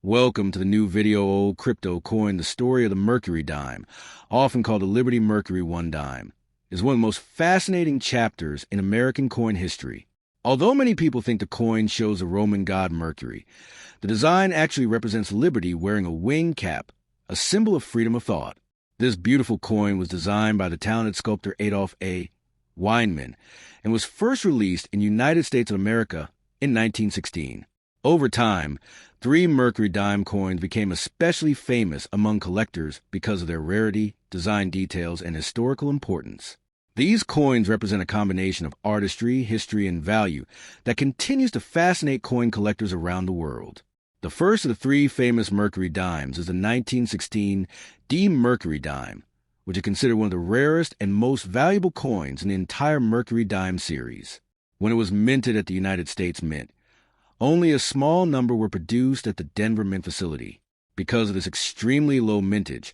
Welcome to the new video Old Crypto Coin. The story of the Mercury Dime, often called the Liberty Mercury 1 dime, is one of the most fascinating chapters in American coin history. Although many people think the coin shows the Roman god Mercury, the design actually represents liberty wearing a wing cap, a symbol of freedom of thought. This beautiful coin was designed by the talented sculptor Adolph A. Weinman and was first released in the United States of America in 1916. Over time, 3 Mercury Dime coins became especially famous among collectors because of their rarity, design details, and historical importance. These coins represent a combination of artistry, history, and value that continues to fascinate coin collectors around the world. The first of the 3 famous Mercury Dimes is the 1916 Mercury Dime, which is considered one of the rarest and most valuable coins in the entire Mercury Dime series. When it was minted at the United States Mint, only a small number were produced at the Denver Mint facility. Because of this extremely low mintage,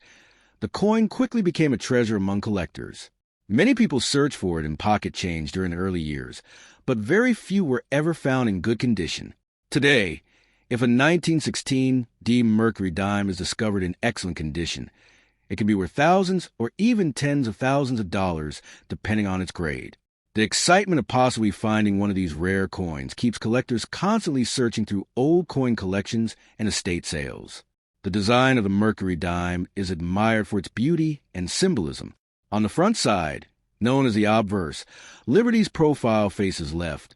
the coin quickly became a treasure among collectors. Many people searched for it in pocket change during the early years, but very few were ever found in good condition. Today, if a 1916 Mercury Dime is discovered in excellent condition, it can be worth thousands or even tens of thousands of dollars, depending on its grade. The excitement of possibly finding one of these rare coins keeps collectors constantly searching through old coin collections and estate sales. The design of the Mercury Dime is admired for its beauty and symbolism. On the front side, known as the obverse, Liberty's profile faces left,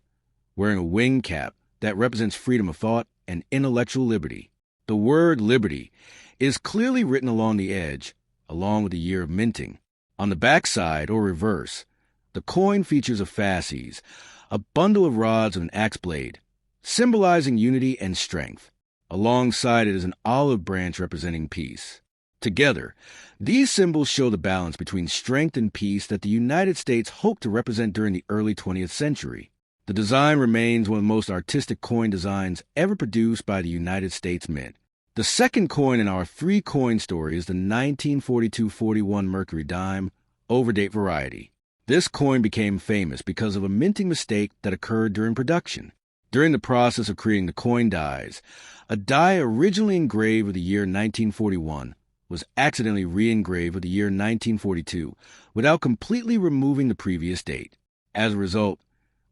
wearing a wing cap that represents freedom of thought and intellectual liberty. The word liberty is clearly written along the edge, along with the year of minting. On the back side, or reverse, the coin features a fasces, a bundle of rods with an axe blade, symbolizing unity and strength. Alongside it is an olive branch representing peace. Together, these symbols show the balance between strength and peace that the United States hoped to represent during the early 20th century. The design remains one of the most artistic coin designs ever produced by the United States Mint. The second coin in our 3-coin story is the 1942-41 Mercury Dime, overdate variety. This coin became famous because of a minting mistake that occurred during production. During the process of creating the coin dies, a die originally engraved with the year 1941 was accidentally re-engraved with the year 1942 without completely removing the previous date. As a result,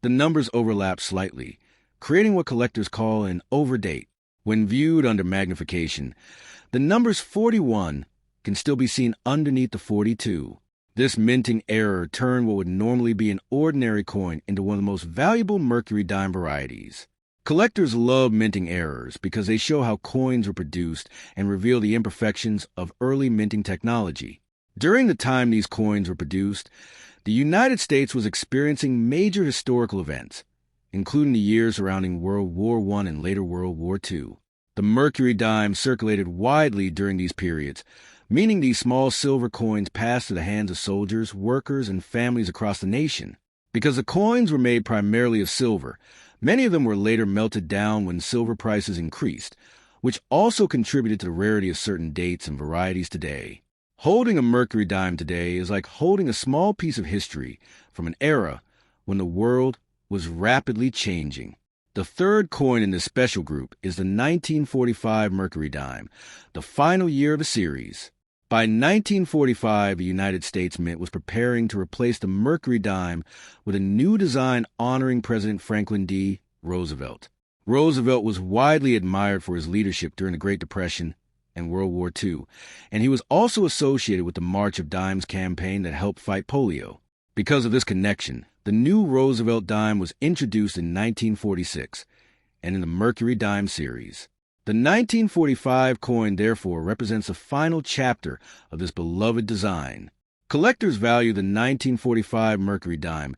the numbers overlap slightly, creating what collectors call an overdate. When viewed under magnification, the numbers 41 can still be seen underneath the 42. This minting error turned what would normally be an ordinary coin into one of the most valuable Mercury Dime varieties. Collectors love minting errors because they show how coins were produced and reveal the imperfections of early minting technology. During the time these coins were produced, the United States was experiencing major historical events, including the years surrounding World War I and later World War II. The Mercury Dime circulated widely during these periods, meaning these small silver coins passed to the hands of soldiers, workers, and families across the nation. Because the coins were made primarily of silver, many of them were later melted down when silver prices increased, which also contributed to the rarity of certain dates and varieties today. Holding a Mercury Dime today is like holding a small piece of history from an era when the world was rapidly changing. The third coin in this special group is the 1945 Mercury Dime, the final year of a series. By 1945, the United States Mint was preparing to replace the Mercury Dime with a new design honoring President Franklin D. Roosevelt. Roosevelt was widely admired for his leadership during the Great Depression and World War II, and he was also associated with the March of Dimes campaign that helped fight polio. Because of this connection, the new Roosevelt Dime was introduced in 1946 and in the Mercury Dime series. The 1945 coin, therefore, represents the final chapter of this beloved design. Collectors value the 1945 Mercury Dime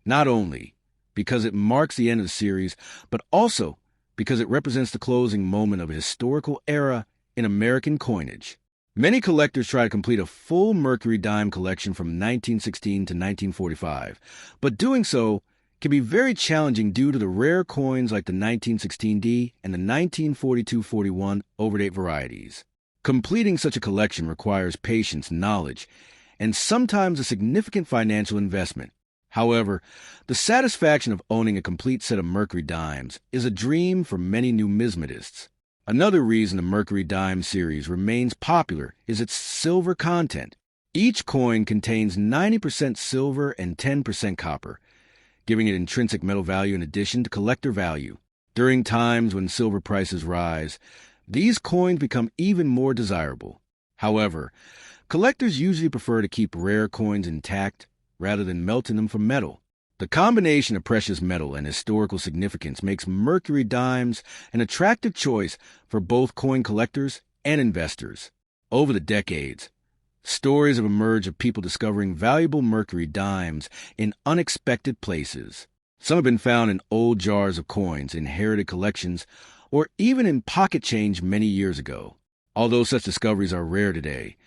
not only because it marks the end of the series, but also because it represents the closing moment of a historical era in American coinage. Many collectors try to complete a full Mercury Dime collection from 1916 to 1945, but doing so can be very challenging due to the rare coins like the 1916D and the 1942-41 overdate varieties. Completing such a collection requires patience, knowledge, and sometimes a significant financial investment. However, the satisfaction of owning a complete set of Mercury Dimes is a dream for many numismatists. Another reason the Mercury Dime series remains popular is its silver content. Each coin contains 90% silver and 10% copper, giving it intrinsic metal value in addition to collector value. During times when silver prices rise, these coins become even more desirable. However, collectors usually prefer to keep rare coins intact rather than melting them for metal. The combination of precious metal and historical significance makes Mercury dimes an attractive choice for both coin collectors and investors. Over the decades, stories have emerged of people discovering valuable Mercury dimes in unexpected places. Some have been found in old jars of coins, inherited collections, or even in pocket change many years ago. Although such discoveries are rare today,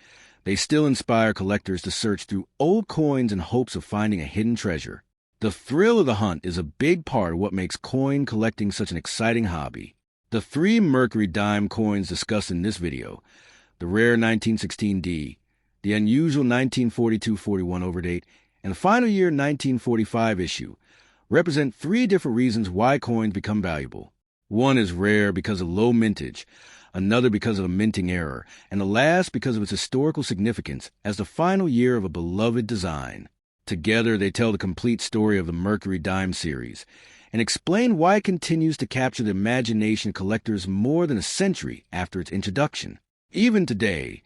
they still inspire collectors to search through old coins in hopes of finding a hidden treasure. The thrill of the hunt is a big part of what makes coin collecting such an exciting hobby. The three Mercury dime coins discussed in this video, the rare 1916D, the unusual 1942-41 overdate, and the final year 1945 issue, represent three different reasons why coins become valuable. One is rare because of low mintage, another because of a minting error, and the last because of its historical significance as the final year of a beloved design. Together, they tell the complete story of the Mercury Dime series and explain why it continues to capture the imagination of collectors more than a century after its introduction. Even today,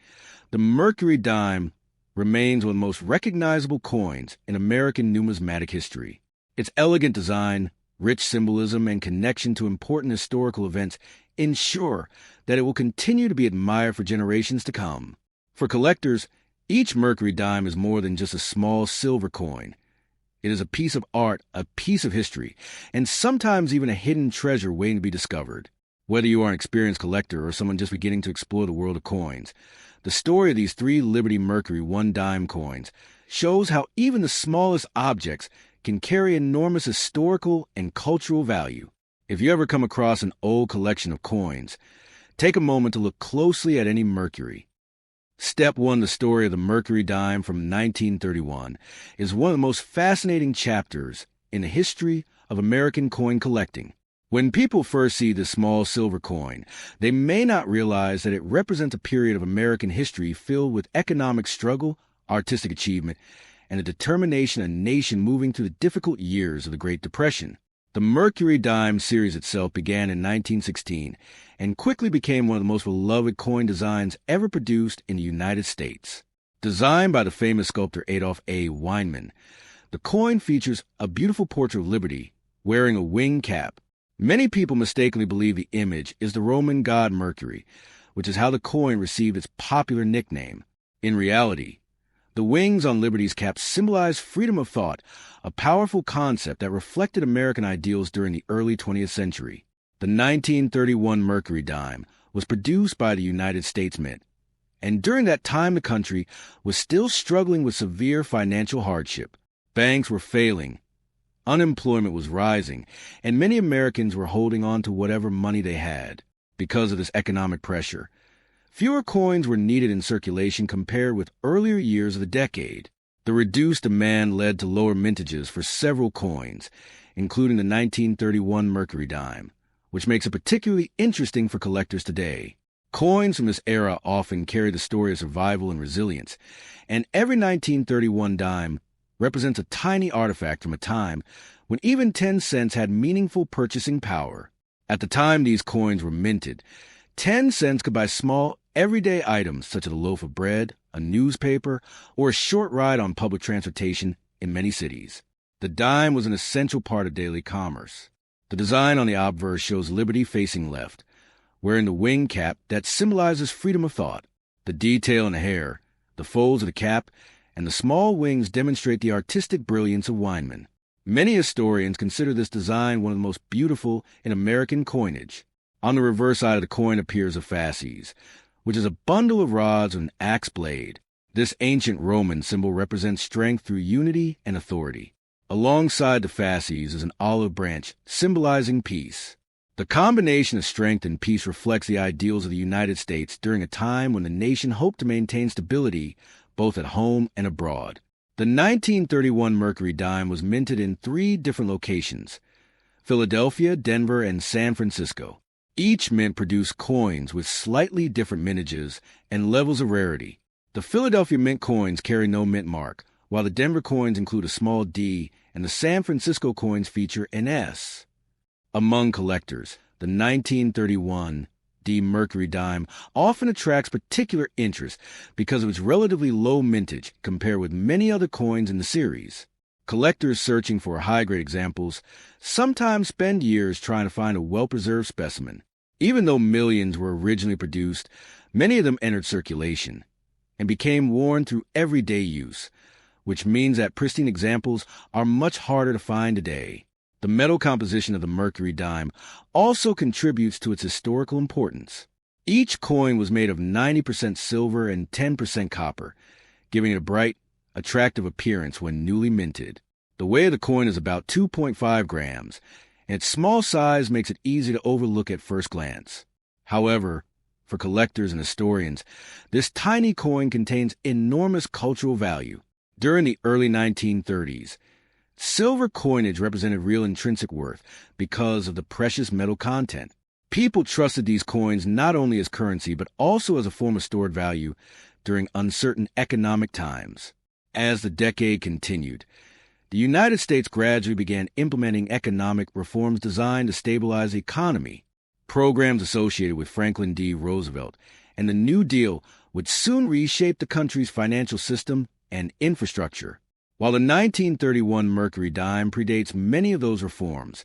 the Mercury Dime remains one of the most recognizable coins in American numismatic history. Its elegant design, rich symbolism, and connection to important historical events ensure that it will continue to be admired for generations to come. For collectors, each Mercury dime is more than just a small silver coin. It is a piece of art, a piece of history, and sometimes even a hidden treasure waiting to be discovered. Whether you are an experienced collector or someone just beginning to explore the world of coins, the story of these three Liberty Mercury 1 dime coins shows how even the smallest objects can carry enormous historical and cultural value. If you ever come across an old collection of coins, take a moment to look closely at any Mercury. Step 1, the story of the Mercury dime from 1931, is one of the most fascinating chapters in the history of American coin collecting. When people first see this small silver coin, they may not realize that it represents a period of American history filled with economic struggle, artistic achievement, and the determination of a nation moving through the difficult years of the Great Depression. The Mercury Dime series itself began in 1916 and quickly became one of the most beloved coin designs ever produced in the United States. Designed by the famous sculptor Adolph A. Weinman, the coin features a beautiful portrait of Liberty wearing a winged cap. Many people mistakenly believe the image is the Roman god Mercury, which is how the coin received its popular nickname. In reality, the wings on Liberty's cap symbolize freedom of thought, a powerful concept that reflected American ideals during the early 20th century. The 1931 Mercury dime was produced by the United States Mint, and during that time the country was still struggling with severe financial hardship. Banks were failing, unemployment was rising, and many Americans were holding on to whatever money they had. Because of this economic pressure, fewer coins were needed in circulation compared with earlier years of the decade. The reduced demand led to lower mintages for several coins, including the 1931 Mercury dime, which makes it particularly interesting for collectors today. Coins from this era often carry the story of survival and resilience, and every 1931 dime represents a tiny artifact from a time when even 10 cents had meaningful purchasing power. At the time these coins were minted, 10 cents could buy small, everyday items such as a loaf of bread, a newspaper, or a short ride on public transportation in many cities. The dime was an essential part of daily commerce. The design on the obverse shows Liberty facing left, wearing the wing cap that symbolizes freedom of thought. The detail in the hair, the folds of the cap, and the small wings demonstrate the artistic brilliance of Weinman. Many historians consider this design one of the most beautiful in American coinage. On the reverse side of the coin appears a fasces, which is a bundle of rods with an axe blade. This ancient Roman symbol represents strength through unity and authority. Alongside the fasces is an olive branch, symbolizing peace. The combination of strength and peace reflects the ideals of the United States during a time when the nation hoped to maintain stability both at home and abroad. The 1931 Mercury dime was minted in 3 different locations: Philadelphia, Denver, and San Francisco. Each mint produced coins with slightly different mintages and levels of rarity. The Philadelphia Mint coins carry no mint mark, while the Denver coins include a small D and the San Francisco coins feature an S. Among collectors, the 1931 D Mercury Dime often attracts particular interest because of its relatively low mintage compared with many other coins in the series. Collectors searching for high-grade examples sometimes spend years trying to find a well-preserved specimen. Even though millions were originally produced, many of them entered circulation and became worn through everyday use, which means that pristine examples are much harder to find today. The metal composition of the Mercury Dime also contributes to its historical importance. Each coin was made of 90% silver and 10% copper, giving it a bright, attractive appearance when newly minted. The weight of the coin is about 2.5 grams, and its small size makes it easy to overlook at first glance. However, for collectors and historians, this tiny coin contains enormous cultural value. During the early 1930s, silver coinage represented real intrinsic worth because of the precious metal content. People trusted these coins not only as currency but also as a form of stored value during uncertain economic times. As the decade continued, the United States gradually began implementing economic reforms designed to stabilize the economy. Programs associated with Franklin D. Roosevelt and the New Deal would soon reshape the country's financial system and infrastructure. While the 1931 Mercury Dime predates many of those reforms,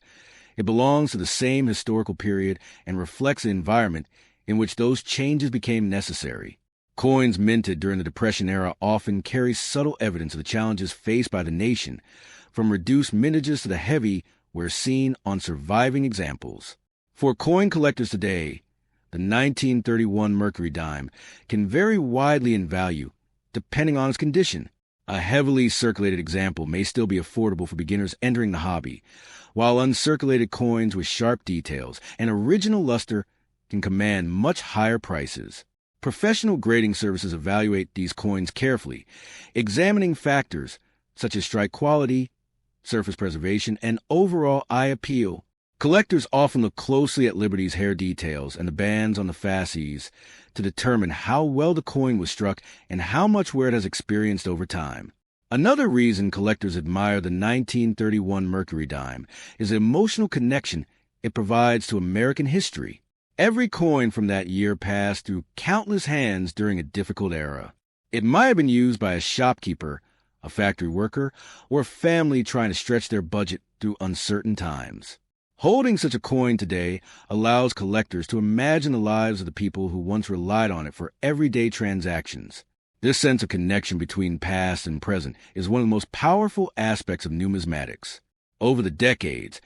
it belongs to the same historical period and reflects the environment in which those changes became necessary. Coins minted during the Depression era often carry subtle evidence of the challenges faced by the nation, from reduced mintages to the heavy we're seen on surviving examples. For coin collectors today, the 1931 Mercury Dime can vary widely in value, depending on its condition. A heavily circulated example may still be affordable for beginners entering the hobby, while uncirculated coins with sharp details and original luster can command much higher prices. Professional grading services evaluate these coins carefully, examining factors such as strike quality, surface preservation, and overall eye appeal. Collectors often look closely at Liberty's hair details and the bands on the fasces to determine how well the coin was struck and how much wear it has experienced over time. Another reason collectors admire the 1931 Mercury Dime is the emotional connection it provides to American history. Every coin from that year passed through countless hands during a difficult era. It might have been used by a shopkeeper, a factory worker, or a family trying to stretch their budget through uncertain times. Holding such a coin today allows collectors to imagine the lives of the people who once relied on it for everyday transactions. This sense of connection between past and present is one of the most powerful aspects of numismatics. Over the decades,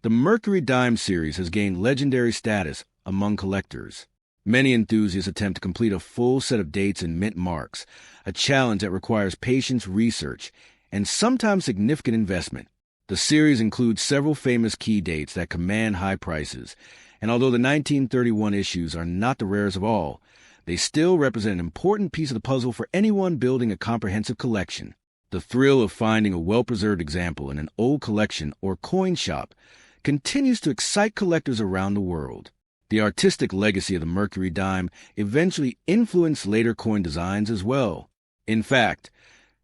the Mercury Dime series has gained legendary status among collectors. Many enthusiasts attempt to complete a full set of dates and mint marks, a challenge that requires patience, research, and sometimes significant investment. The series includes several famous key dates that command high prices, and although the 1931 issues are not the rarest of all, they still represent an important piece of the puzzle for anyone building a comprehensive collection. The thrill of finding a well-preserved example in an old collection or coin shop continues to excite collectors around the world. The artistic legacy of the Mercury Dime eventually influenced later coin designs as well. In fact,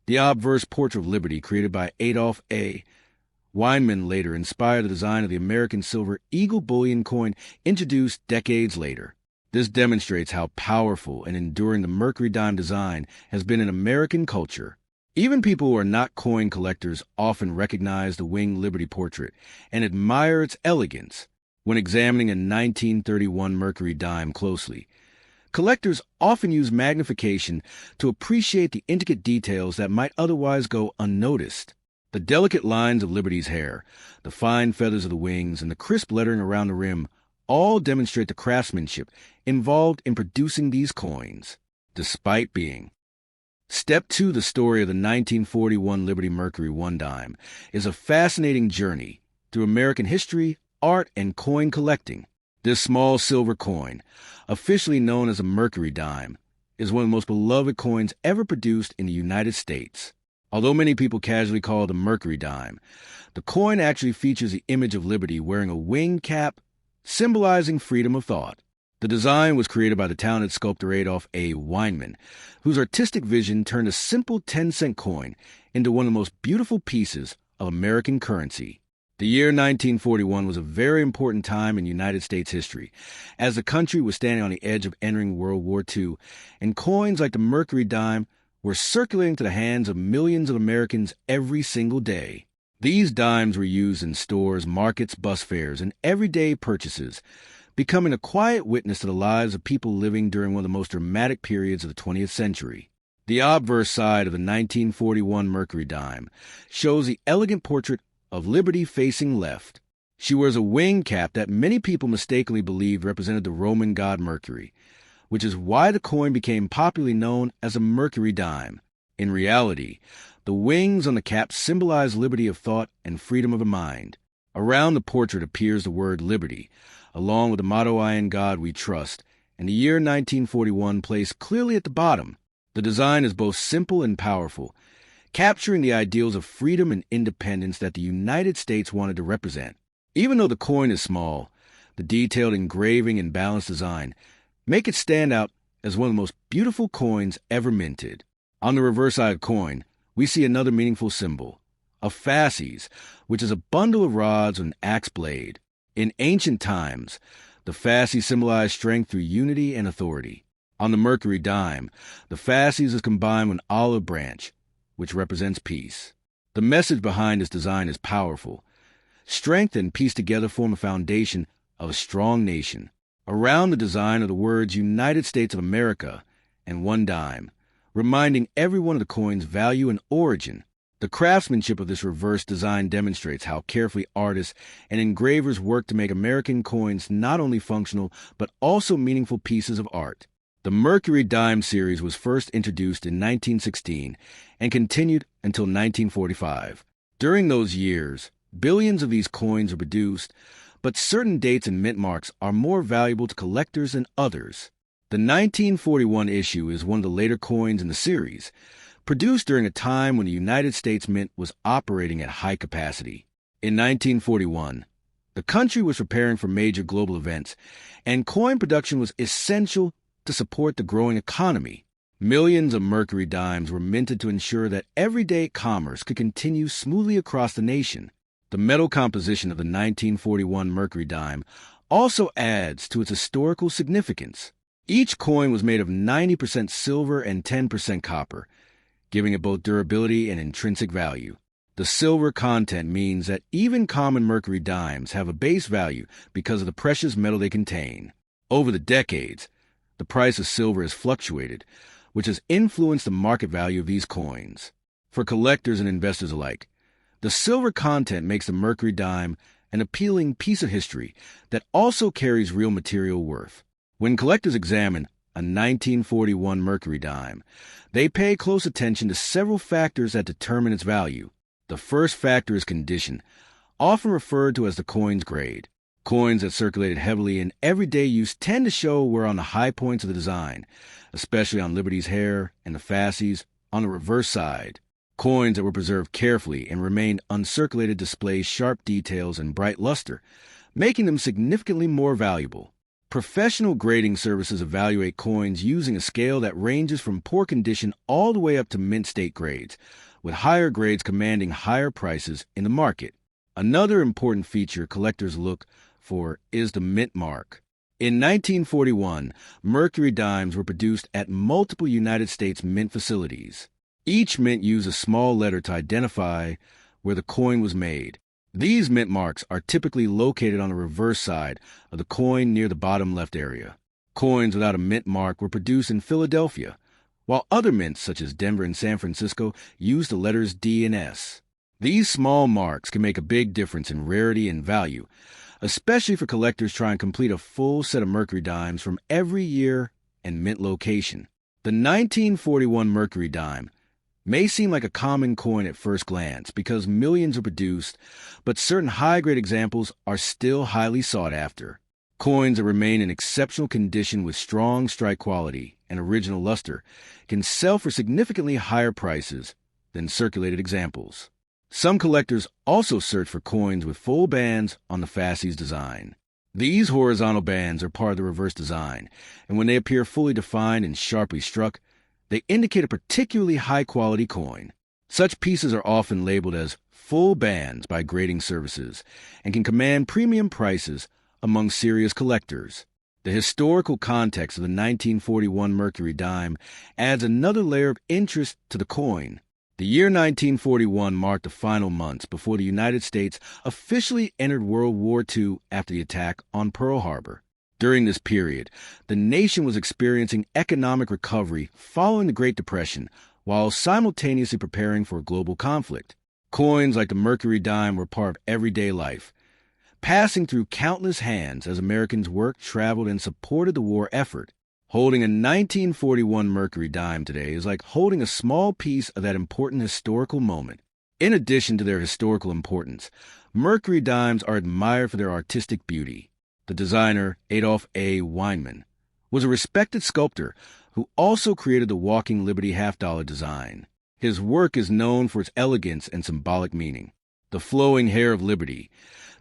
the obverse portrait of Liberty created by Adolph A. Weinman later inspired the design of the American silver eagle bullion coin introduced decades later. This demonstrates how powerful and enduring the Mercury Dime design has been in American culture. Even people who are not coin collectors often recognize the winged Liberty portrait and admire its elegance. When examining a 1931 Mercury Dime closely, collectors often use magnification to appreciate the intricate details that might otherwise go unnoticed. The delicate lines of Liberty's hair, the fine feathers of the wings, and the crisp lettering around the rim all demonstrate the craftsmanship involved in producing these coins. Despite being Step 2, the story of the 1941 Liberty Mercury 1 dime, is a fascinating journey through American history, art, and coin collecting. This small silver coin, officially known as a Mercury Dime, is one of the most beloved coins ever produced in the United States. Although many people casually call it the Mercury Dime, the coin actually features the image of Liberty wearing a winged cap, symbolizing freedom of thought. The design was created by the talented sculptor Adolph A. Weinman, whose artistic vision turned a simple 10-cent coin into one of the most beautiful pieces of American currency. The year 1941 was a very important time in United States history, as the country was standing on the edge of entering World War II, and coins like the Mercury Dime were circulating to the hands of millions of Americans every single day. These dimes were used in stores, markets, bus fares, and everyday purchases, becoming a quiet witness to the lives of people living during one of the most dramatic periods of the 20th century. The obverse side of the 1941 Mercury Dime shows the elegant portrait of Liberty facing left. She wears a wing cap that many people mistakenly believed represented the Roman god Mercury, which is why the coin became popularly known as a Mercury Dime. In reality, the wings on the cap symbolize liberty of thought and freedom of the mind. Around the portrait appears the word liberty, along with the motto "I in God we trust," and the year 1941 placed clearly at the bottom. The design is both simple and powerful, capturing the ideals of freedom and independence that the United States wanted to represent. Even though the coin is small, the detailed engraving and balanced design make it stand out as one of the most beautiful coins ever minted. On the reverse side of the coin, we see another meaningful symbol, a fasces, which is a bundle of rods with an axe blade. In ancient times, the fasces symbolized strength through unity and authority. On the Mercury Dime, the fasces is combined with an olive branch, which represents peace. The message behind this design is powerful. Strength and peace together form the foundation of a strong nation. Around the design are the words United States of America and one dime, reminding everyone of the coin's value and origin. The craftsmanship of this reverse design demonstrates how carefully artists and engravers work to make American coins not only functional, but also meaningful pieces of art. The Mercury Dime series was first introduced in 1916 and continued until 1945. During those years, billions of these coins were produced, but certain dates and mint marks are more valuable to collectors than others. The 1941 issue is one of the later coins in the series, produced during a time when the United States Mint was operating at high capacity. In 1941, the country was preparing for major global events, and coin production was essential to support the growing economy. Millions of Mercury Dimes were minted to ensure that everyday commerce could continue smoothly across the nation. The metal composition of the 1941 Mercury Dime also adds to its historical significance. Each coin was made of 90% silver and 10% copper, giving it both durability and intrinsic value. The silver content means that even common Mercury Dimes have a base value because of the precious metal they contain. Over the decades, the price of silver has fluctuated, which has influenced the market value of these coins. For collectors and investors alike, the silver content makes the Mercury Dime an appealing piece of history that also carries real material worth. When collectors examine a 1941 Mercury Dime, they pay close attention to several factors that determine its value. The first factor is condition, often referred to as the coin's grade. Coins that circulated heavily in everyday use tend to show wear on the high points of the design, especially on Liberty's hair and the fasces on the reverse side. Coins that were preserved carefully and remained uncirculated display sharp details and bright luster, making them significantly more valuable. Professional grading services evaluate coins using a scale that ranges from poor condition all the way up to mint state grades, with higher grades commanding higher prices in the market. Another important feature collectors look for is the mint mark. In 1941, Mercury Dimes were produced at multiple United States mint facilities. Each mint used a small letter to identify where the coin was made. These mint marks are typically located on the reverse side of the coin near the bottom left area. Coins without a mint mark were produced in Philadelphia, while other mints such as Denver and San Francisco used the letters D and S. These small marks can make a big difference in rarity and value, especially for collectors trying to complete a full set of Mercury Dimes from every year and mint location. The 1941 Mercury Dime may seem like a common coin at first glance because millions are produced, but certain high-grade examples are still highly sought after. Coins that remain in exceptional condition with strong strike quality and original luster can sell for significantly higher prices than circulated examples. Some collectors also search for coins with full bands on the fasces design. These horizontal bands are part of the reverse design, and when they appear fully defined and sharply struck, they indicate a particularly high-quality coin. Such pieces are often labeled as full bands by grading services and can command premium prices among serious collectors. The historical context of the 1941 Mercury Dime adds another layer of interest to the coin. The year 1941 marked the final months before the United States officially entered World War II after the attack on Pearl Harbor. During this period, the nation was experiencing economic recovery following the Great Depression, while simultaneously preparing for a global conflict. Coins like the Mercury Dime were part of everyday life, passing through countless hands as Americans worked, traveled, and supported the war effort. Holding a 1941 Mercury Dime today is like holding a small piece of that important historical moment. In addition to their historical importance, Mercury Dimes are admired for their artistic beauty. The designer, Adolph A. Weinman, was a respected sculptor who also created the walking Liberty half-dollar design. His work is known for its elegance and symbolic meaning. The flowing hair of Liberty,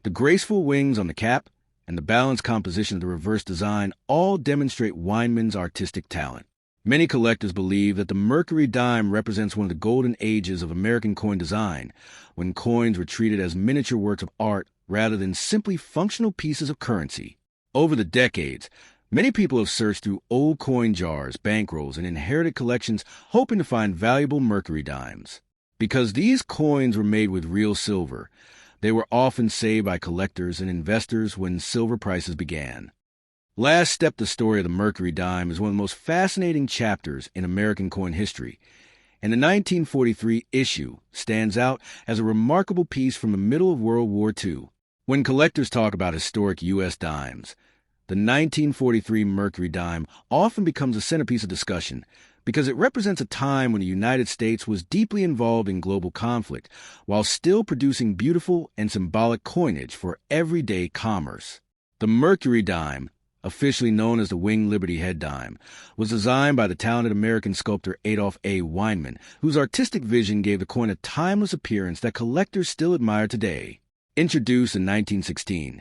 the graceful wings on the cap, and the balanced composition of the reverse design all demonstrate Weinman's artistic talent. Many collectors believe that the Mercury Dime represents one of the golden ages of American coin design, when coins were treated as miniature works of art rather than simply functional pieces of currency. Over the decades, many people have searched through old coin jars, bankrolls, and inherited collections hoping to find valuable Mercury Dimes. Because these coins were made with real silver, they were often saved by collectors and investors when silver prices began. Last Step, the story of the Mercury Dime, is one of the most fascinating chapters in American coin history, and the 1943 issue stands out as a remarkable piece from the middle of World War II. When collectors talk about historic U.S. dimes, the 1943 Mercury Dime often becomes a centerpiece of discussion because it represents a time when the United States was deeply involved in global conflict while still producing beautiful and symbolic coinage for everyday commerce. The Mercury Dime, officially known as the Winged Liberty Head Dime, was designed by the talented American sculptor Adolph A. Weinman, whose artistic vision gave the coin a timeless appearance that collectors still admire today. Introduced in 1916,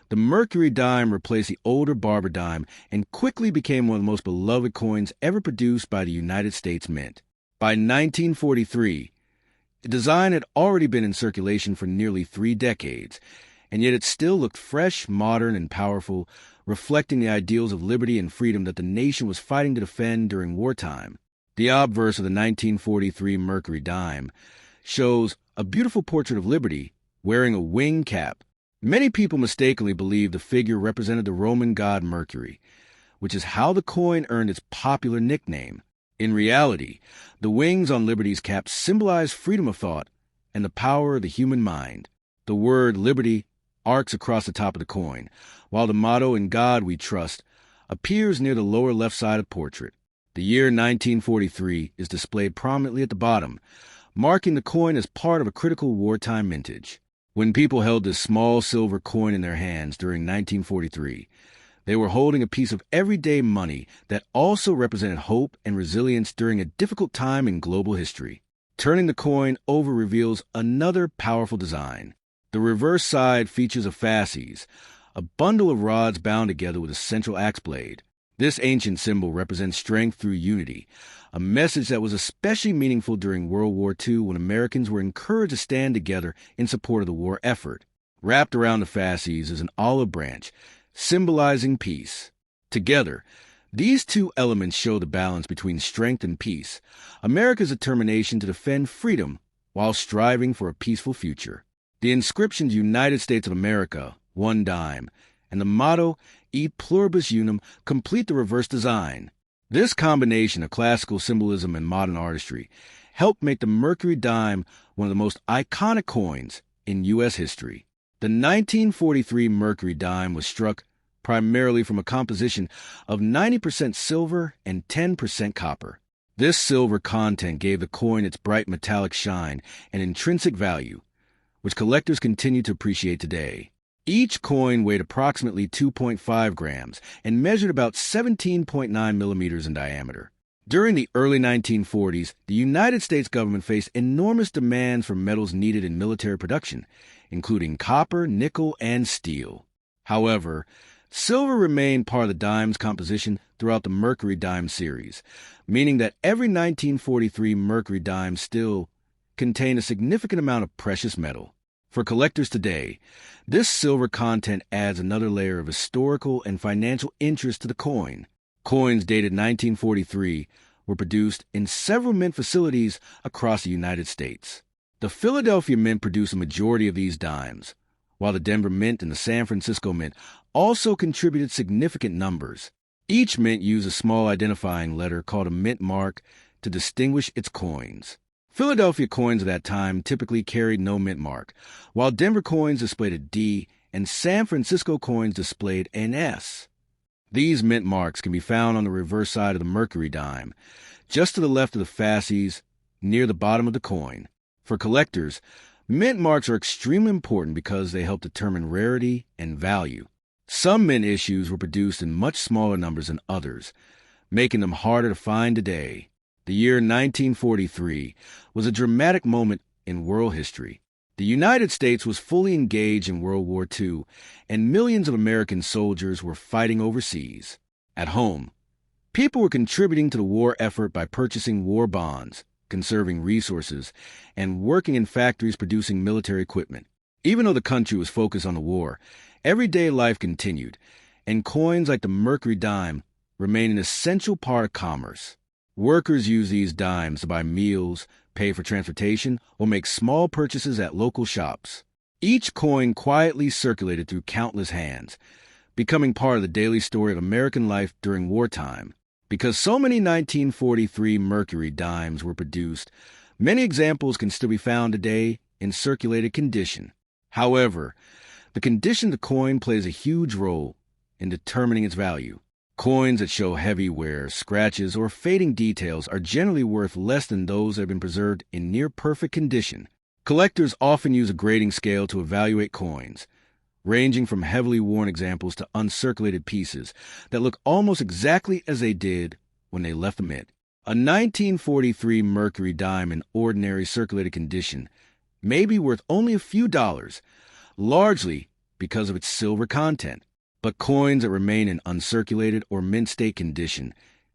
the Mercury Dime replaced the older barber dime and quickly became one of the most beloved coins ever produced by the United States Mint. By 1943, the design had already been in circulation for nearly 3 decades, and yet it still looked fresh, modern, and powerful, reflecting the ideals of liberty and freedom that the nation was fighting to defend during wartime. The obverse of the 1943 Mercury Dime shows a beautiful portrait of Liberty wearing a winged cap. Many people mistakenly believe the figure represented the Roman god Mercury, which is how the coin earned its popular nickname. In reality, the wings on Liberty's cap symbolize freedom of thought and the power of the human mind. The word liberty arcs across the top of the coin, while the motto "In God We Trust" appears near the lower left side of the portrait. The year 1943 is displayed prominently at the bottom, marking the coin as part of a critical wartime mintage. When people held this small silver coin in their hands during 1943, they were holding a piece of everyday money that also represented hope and resilience during a difficult time in global history. Turning the coin over reveals another powerful design. The reverse side features a fasces, a bundle of rods bound together with a central axe blade. This ancient symbol represents strength through unity, a message that was especially meaningful during World War II when Americans were encouraged to stand together in support of the war effort. Wrapped around the fasces is an olive branch, symbolizing peace. Together, these two elements show the balance between strength and peace, America's determination to defend freedom while striving for a peaceful future. The inscriptions United States of America, 1 dime, and the motto E pluribus unum complete the reverse design. This combination of classical symbolism and modern artistry helped make the Mercury Dime one of the most iconic coins in U.S. history. The 1943 Mercury Dime was struck primarily from a composition of 90% silver and 10% copper. This silver content gave the coin its bright metallic shine and intrinsic value, which collectors continue to appreciate today. Each coin weighed approximately 2.5 grams and measured about 17.9 millimeters in diameter. During the early 1940s, the United States government faced enormous demands for metals needed in military production, including copper, nickel, and steel. However, silver remained part of the dime's composition throughout the Mercury Dime series, meaning that every 1943 Mercury Dime still contained a significant amount of precious metal. For collectors today, this silver content adds another layer of historical and financial interest to the coin. Coins dated 1943 were produced in several mint facilities across the United States. The Philadelphia Mint produced a majority of these dimes, while the Denver Mint and the San Francisco Mint also contributed significant numbers. Each mint used a small identifying letter called a mint mark to distinguish its coins. Philadelphia coins of that time typically carried no mint mark, while Denver coins displayed a D and San Francisco coins displayed an S. These mint marks can be found on the reverse side of the Mercury Dime, just to the left of the fasces, near the bottom of the coin. For collectors, mint marks are extremely important because they help determine rarity and value. Some mint issues were produced in much smaller numbers than others, making them harder to find today. The year 1943 was a dramatic moment in world history. The United States was fully engaged in World War II, and millions of American soldiers were fighting overseas. At home, people were contributing to the war effort by purchasing war bonds, conserving resources, and working in factories producing military equipment. Even though the country was focused on the war, everyday life continued, and coins like the Mercury Dime remained an essential part of commerce. Workers used these dimes to buy meals, pay for transportation, or make small purchases at local shops. Each coin quietly circulated through countless hands, becoming part of the daily story of American life during wartime. Because so many 1943 Mercury dimes were produced, many examples can still be found today in circulated condition. However, the condition of the coin plays a huge role in determining its value. Coins that show heavy wear, scratches, or fading details are generally worth less than those that have been preserved in near-perfect condition. Collectors often use a grading scale to evaluate coins, ranging from heavily worn examples to uncirculated pieces that look almost exactly as they did when they left the mint. A 1943 Mercury Dime in ordinary circulated condition may be worth only a few dollars, largely because of its silver content. But coins that remain in uncirculated or mint state condition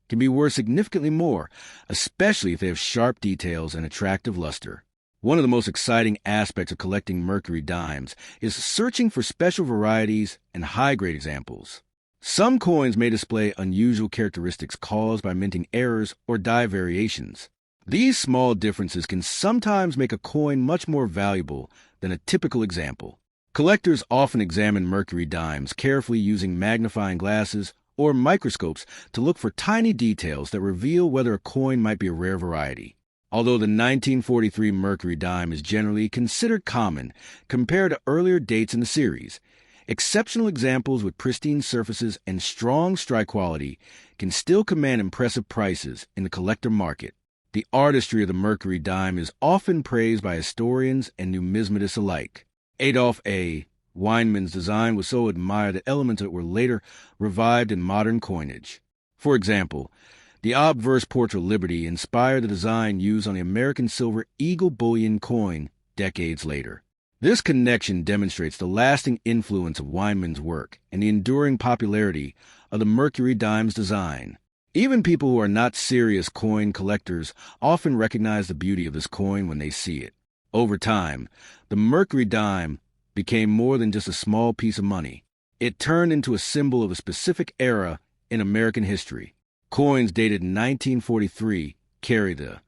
can be worth significantly more, especially if they have sharp details and attractive luster. One of the most exciting aspects of collecting Mercury dimes is searching for special varieties and high-grade examples. Some coins may display unusual characteristics caused by minting errors or die variations. These small differences can sometimes make a coin much more valuable than a typical example. Collectors often examine Mercury dimes carefully using magnifying glasses or microscopes to look for tiny details that reveal whether a coin might be a rare variety. Although the 1943 Mercury Dime is generally considered common compared to earlier dates in the series, exceptional examples with pristine surfaces and strong strike quality can still command impressive prices in the collector market. The artistry of the Mercury Dime is often praised by historians and numismatists alike. Adolph A. Weinman's design was so admired that elements of it were later revived in modern coinage. For example, the obverse portrait of Liberty inspired the design used on the American silver eagle bullion coin decades later. This connection demonstrates the lasting influence of Weinman's work and the enduring popularity of the Mercury Dime's design. Even people who are not serious coin collectors often recognize the beauty of this coin when they see it. Over time, the Mercury Dime became more than just a small piece of money. It turned into a symbol of a specific era in American history. Coins dated in 1943 carry the